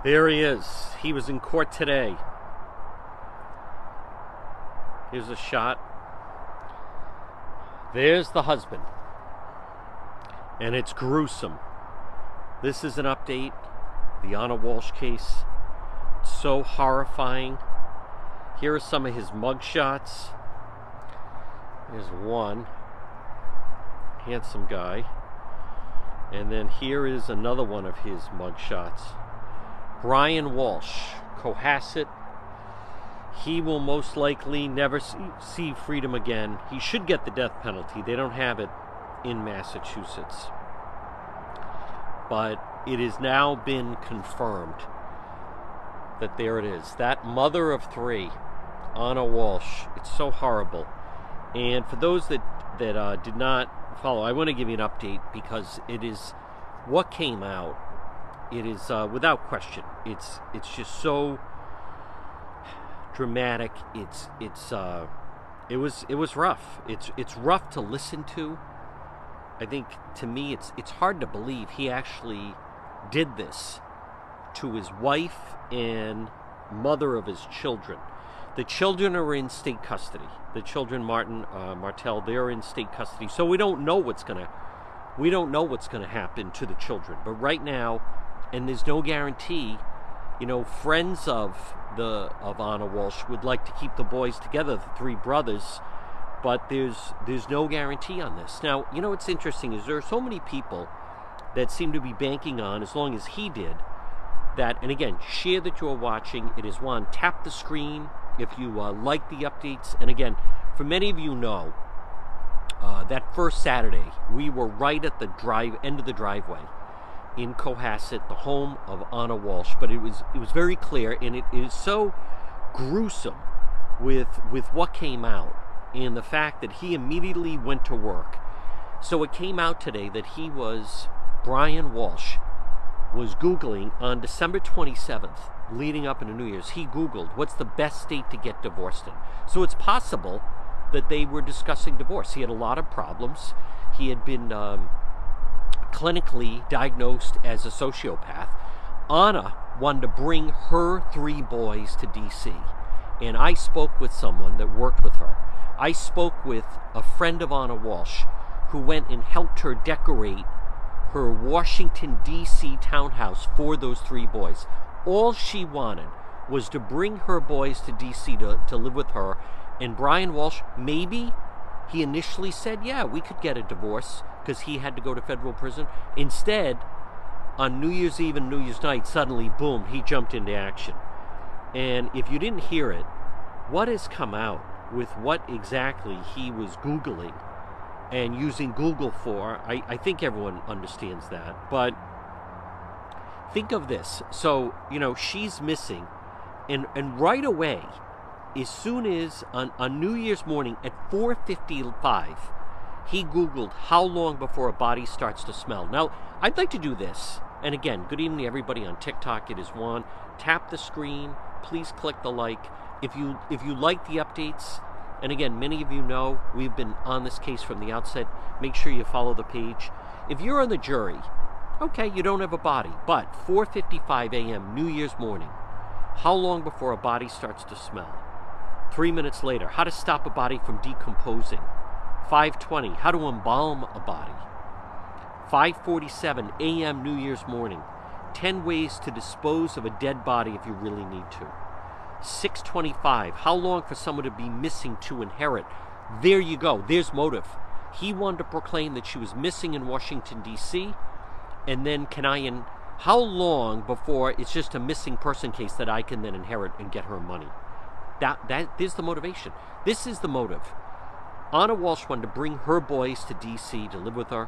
There he is. He was in court today. Here's a shot. There's the husband. And it's gruesome. This is an update. The Anna Walshe case. It's so horrifying. Here are some of his mugshots. There's one. Handsome guy. And then here is another one of his mugshots. Brian Walshe, Cohasset. He will most likely never see freedom again. He should get the death penalty. They don't have it in Massachusetts. But it has now been confirmed that there it is. That mother of three, Anna Walshe. It's so horrible. And for those that did not follow, I want to give you an update because it is what came out. It is without question. It's just so dramatic. It was rough. It's rough to listen to. I think to me it's hard to believe he actually did this to his wife and mother of his children. The children are in state custody. The children, Martell, they're in state custody. So we don't know what's gonna happen to the children. But right now, and there's no guarantee, friends of Anna Walshe would like to keep the boys together, the three brothers, but there's no guarantee on this. Now, what's interesting is there are so many people that seem to be banking on, as long as he did, that, and again, share that you're watching. It is one, tap the screen if you like the updates. And again, for many of you know, that first Saturday, we were right at the end of the driveway in Cohasset, the home of Anna Walshe. But it was very clear, and it is so gruesome with what came out and the fact that he immediately went to work. So it came out today that Brian Walshe was Googling on December 27th, leading up into New Year's. He Googled, what's the best state to get divorced in? So it's possible that they were discussing divorce. He had a lot of problems. He had been clinically diagnosed as a sociopath. Anna wanted to bring her three boys to D.C., and I spoke with someone that worked with her. I spoke with a friend of Anna Walshe who went and helped her decorate her Washington, D.C. townhouse for those three boys. All she wanted was to bring her boys to D.C. to live with her. And Brian Walshe, maybe he initially said, yeah, we could get a divorce because he had to go to federal prison. Instead, on New Year's Eve and New Year's night, suddenly, boom, he jumped into action. And if you didn't hear it, what has come out with what exactly he was Googling and using Google for, I think everyone understands that. But think of this. So, she's missing. And right away, as soon as on New Year's morning at 4:55, he Googled how long before a body starts to smell. Now, I'd like to do this. And again, good evening to everybody on TikTok. It is Juan. Tap the screen. Please click the like. If you like the updates, and again, many of you know we've been on this case from the outset. Make sure you follow the page. If you're on the jury, okay, you don't have a body, but 4:55 a.m. New Year's morning, how long before a body starts to smell? 3 minutes later, how to stop a body from decomposing. 5:20, how to embalm a body. 5:47 a.m. New Year's morning, 10 ways to dispose of a dead body if you really need to. 6:25, how long for someone to be missing to inherit? There you go. There's motive. He wanted to proclaim that she was missing in Washington, D.C., and then how long before it's just a missing person case that I can then inherit and get her money? There's the motivation. This is the motive. Anna Walshe wanted to bring her boys to D.C. to live with her,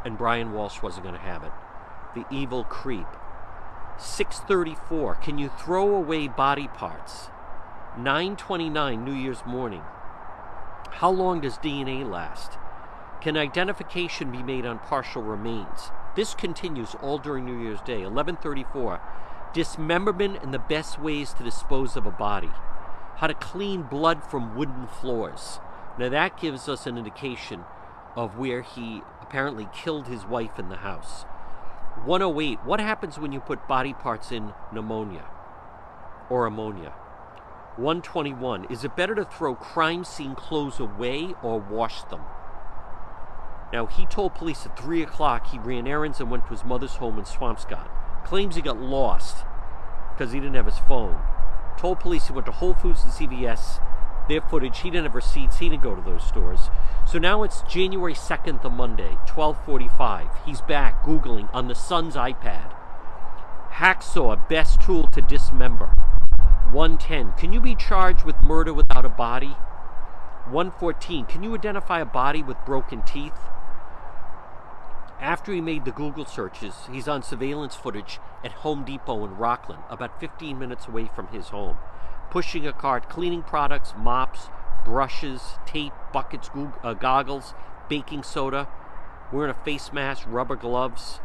and Brian Walshe wasn't going to have it. The evil creep. 6:34, can you throw away body parts? 9:29, New Year's morning. How long does DNA last? Can identification be made on partial remains? This continues all during New Year's Day. 11:34, dismemberment and the best ways to dispose of a body. How to clean blood from wooden floors. Now that gives us an indication of where he apparently killed his wife in the house. 108. What happens when you put body parts in pneumonia or ammonia? 121. Is it better to throw crime scene clothes away or wash them? Now, he told police at 3 o'clock he ran errands and went to his mother's home in Swampscott. Claims he got lost because he didn't have his phone. Told police he went to Whole Foods and CVS. Their footage, he didn't have receipts, he didn't go to those stores. So now it's January 2nd, the Monday, 12:45. He's back Googling on the son's iPad. Hacksaw, best tool to dismember. 110. Can you be charged with murder without a body? 114. Can you identify a body with broken teeth? After he made the Google searches, he's on surveillance footage at Home Depot in Rockland, about 15 minutes away from his home, pushing a cart, cleaning products, mops, brushes, tape, buckets, goggles, baking soda, wearing a face mask, rubber gloves.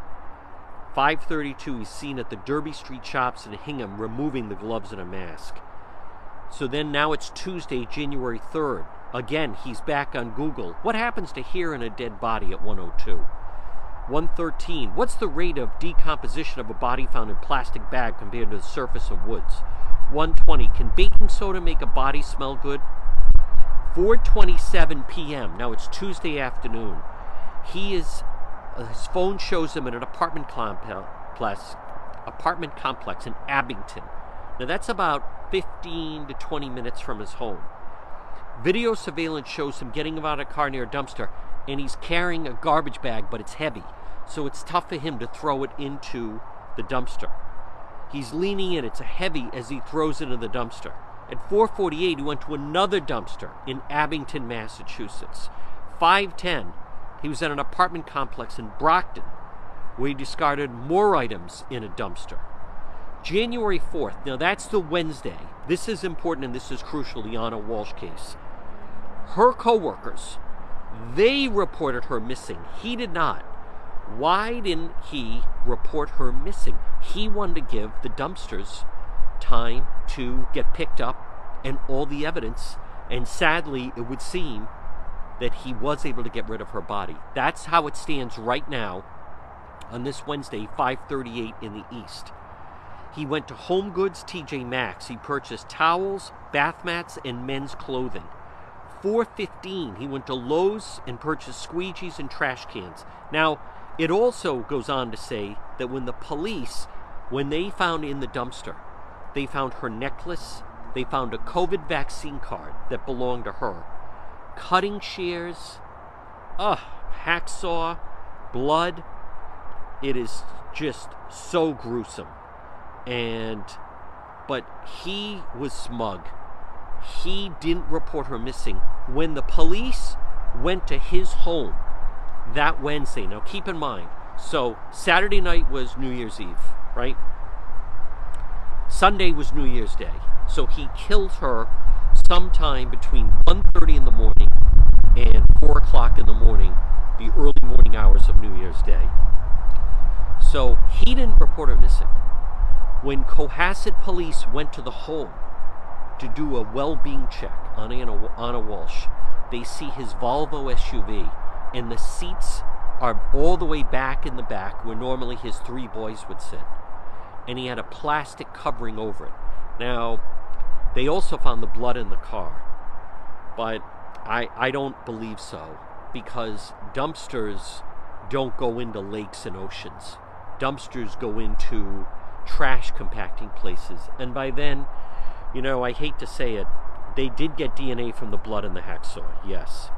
5:32, he's seen at the Derby Street shops in Hingham removing the gloves and a mask. So then now it's Tuesday, January 3rd. Again, he's back on Google. What happens to hair in a dead body at 102? 113. What's the rate of decomposition of a body found in plastic bag compared to the surface of woods? 120. Can baking soda make a body smell good? 4:27 p.m. Now it's Tuesday afternoon. His phone shows him in an apartment complex in Abington. Now that's about 15 to 20 minutes from his home. Video surveillance shows him getting out of a car near a dumpster, and he's carrying a garbage bag, but it's heavy, so it's tough for him to throw it into the dumpster. He's leaning in, it's heavy as he throws it into the dumpster. At 4:48, he went to another dumpster in Abington, Massachusetts. 5:10, he was at an apartment complex in Brockton, where he discarded more items in a dumpster. January 4th, now that's the Wednesday. This is important and this is crucial, the Anna Walsh case. Her co-workers, they reported her missing. He did not. Why didn't he report her missing? He wanted to give the dumpsters time to get picked up and all the evidence, and sadly, it would seem that he was able to get rid of her body. That's how it stands right now on this Wednesday, 5:38 in the East. He went to Home Goods, TJ Maxx. He purchased towels, bath mats, and men's clothing. 4:15, he went to Lowe's and purchased squeegees and trash cans. Now, it also goes on to say that when the police, when they found in the dumpster, they found her necklace, they found a COVID vaccine card that belonged to her, cutting shears, hacksaw, blood. It is just so gruesome. But he was smug. He didn't report her missing. When the police went to his home that Wednesday, now keep in mind, so Saturday night was New Year's Eve, right? Sunday was New Year's Day. So he killed her sometime between 1:30 in the morning and 4 o'clock in the morning, the early morning hours of New Year's Day. So he didn't report her missing. When Cohasset police went to the home to do a well-being check on Anna Walsh, they see his Volvo SUV, and the seats are all the way back in the back where normally his 3 boys would sit. And he had a plastic covering over it. Now, they also found the blood in the car, but I don't believe so, because dumpsters don't go into lakes and oceans. Dumpsters go into trash compacting places, and by then, I hate to say it, they did get DNA from the blood in the hacksaw, yes.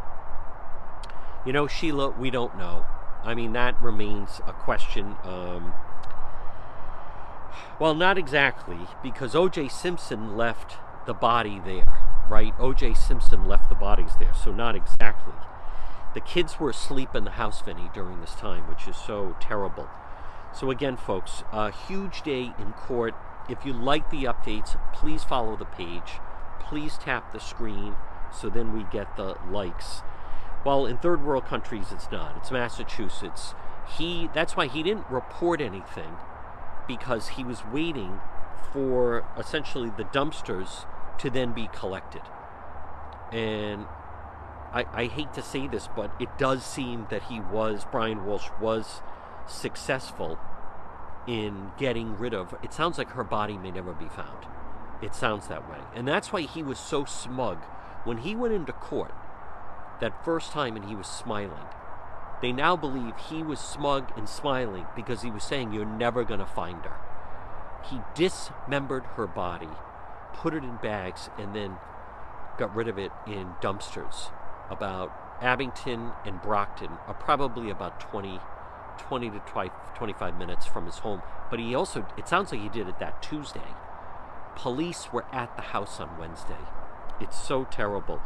Sheila, we don't know. I mean, that remains a question. Well, not exactly, because O.J. Simpson left the body there, right? O.J. Simpson left the bodies there, so not exactly. The kids were asleep in the house, Vinny, during this time, which is so terrible. So again, folks, a huge day in court. If you like the updates, please follow the page. Please tap the screen so then we get the likes. Well, in third world countries, it's not. It's Massachusetts. That's why he didn't report anything, because he was waiting for essentially the dumpsters to then be collected. And I hate to say this, but it does seem that Brian Walsh was successful in getting rid of. It sounds like her body may never be found. It sounds that way. And that's why he was so smug. When he went into court that first time and he was smiling, they now believe he was smug and smiling because he was saying, you're never going to find her. He dismembered her body, put it in bags, and then got rid of it in dumpsters. About Abington and Brockton are probably about 20 to 25 minutes from his home. But he also, it sounds like he did it that Tuesday. Police were at the house on Wednesday. It's so terrible.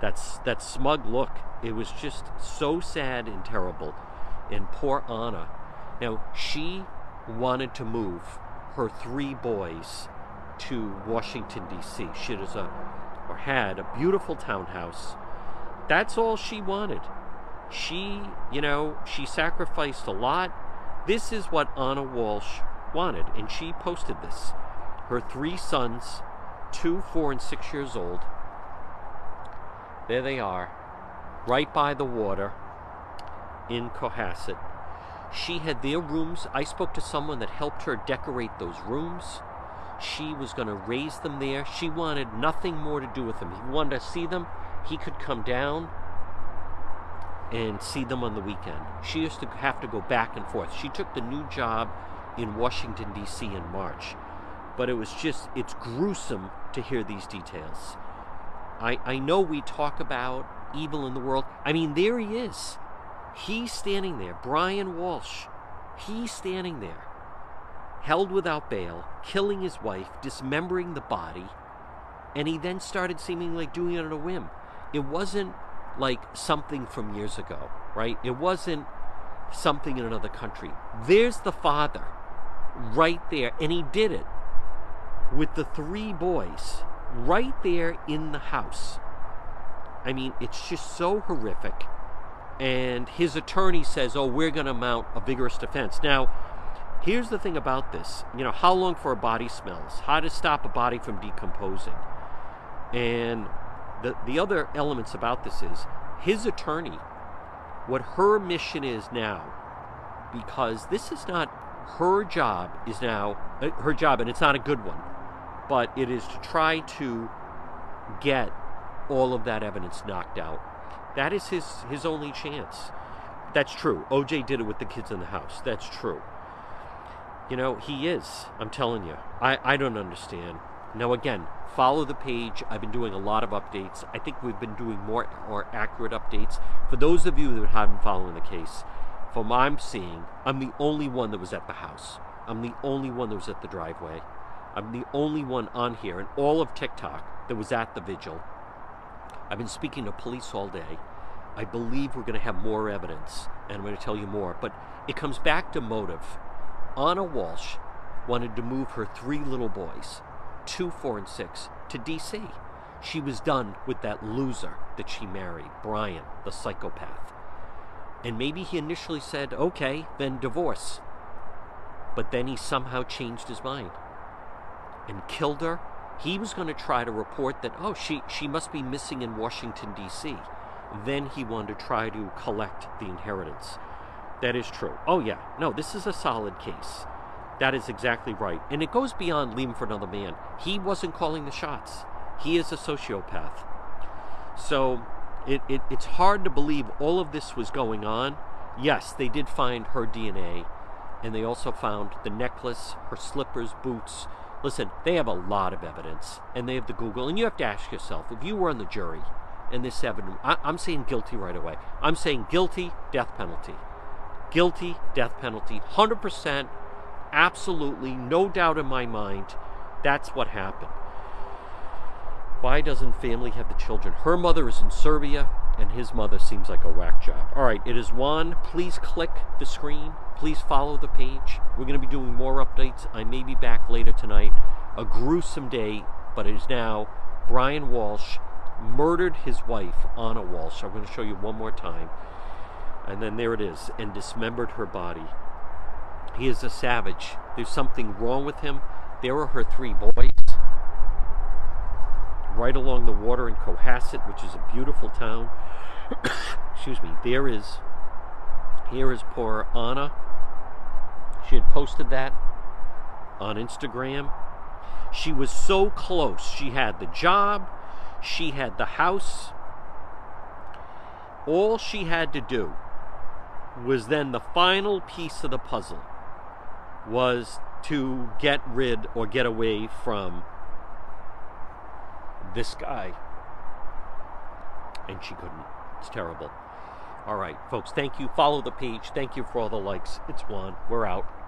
That smug look. It was just so sad and terrible. And poor Anna. Now, she wanted to move her 3 boys to Washington, D.C. She had a beautiful townhouse. That's all she wanted. She sacrificed a lot. This is what Anna Walsh wanted, and she posted this. Her 3 sons, 2, 4, and 6 years old. There they are, right by the water in Cohasset. She had their rooms. I spoke to someone that helped her decorate those rooms. She was going to raise them there. She wanted nothing more to do with them. He wanted to see them. He could come down and see them on the weekend. She used to have to go back and forth. She took the new job in Washington, D.C. in March. But it's gruesome to hear these details. I know we talk about evil in the world. I mean, there he is. He's standing there. Brian Walsh. He's standing there, held without bail, killing his wife, dismembering the body, and he then started seeming like doing it on a whim. It wasn't like something from years ago, right? It wasn't something in another country. There's the father right there, and he did it with the 3 boys right there in the house. I mean, it's just so horrific. And his attorney says, oh, we're going to mount a vigorous defense. Now, here's the thing about this. How long for a body smells? How to stop a body from decomposing? And the other elements about this is his attorney, what her mission is now, because this is not her job, is now her job, and it's not a good one, but it is to try to get all of that evidence knocked out. That is his only chance. That's true. OJ did it with the kids in the house. That's true. He is. I'm telling you. I don't understand. Now, again, follow the page. I've been doing a lot of updates. I think we've been doing more accurate updates. For those of you that haven't been following the case, from what I'm seeing, I'm the only one that was at the house. I'm the only one that was at the driveway. I'm the only one on here in all of TikTok that was at the vigil. I've been speaking to police all day. I believe we're going to have more evidence, and I'm going to tell you more. But it comes back to motive. Anna Walsh wanted to move her 3 little boys, 2, 4, and 6, to D.C. She was done with that loser that she married, Brian, the psychopath. And maybe he initially said, okay, then divorce. But then he somehow changed his mind and killed her. He was going to try to report that, oh, she must be missing in Washington, D.C. Then he wanted to try to collect the inheritance. That is true. Oh, yeah. No, this is a solid case. That is exactly right. And it goes beyond leaving for another man. He wasn't calling the shots. He is a sociopath. So it's hard to believe all of this was going on. Yes, they did find her DNA, and they also found the necklace, her slippers, boots. Listen, they have a lot of evidence, and they have the Google, and you have to ask yourself, if you were on the jury, and this evidence, I'm saying guilty right away. I'm saying guilty, death penalty. Guilty, death penalty, 100%, absolutely, no doubt in my mind, that's what happened. Why doesn't family have the children? Her mother is in Serbia, and his mother seems like a whack job. All right, it is Juan. Please click the screen. Please follow the page. We're going to be doing more updates. I may be back later tonight. A gruesome day, but it is now Brian Walsh murdered his wife, Anna Walsh. I'm going to show you one more time. And then there it is, and dismembered her body. He is a savage. There's something wrong with him. There are her 3 boys, right along the water in Cohasset, which is a beautiful town. Excuse me. Here is poor Anna. She had posted that on Instagram. She was so close. She had the job. She had the house. All she had to do was then the final piece of the puzzle was to get rid or get away from this guy. And she couldn't. It's terrible. All right, folks, thank you. Follow the page. Thank you for all the likes. It's Juan. We're out.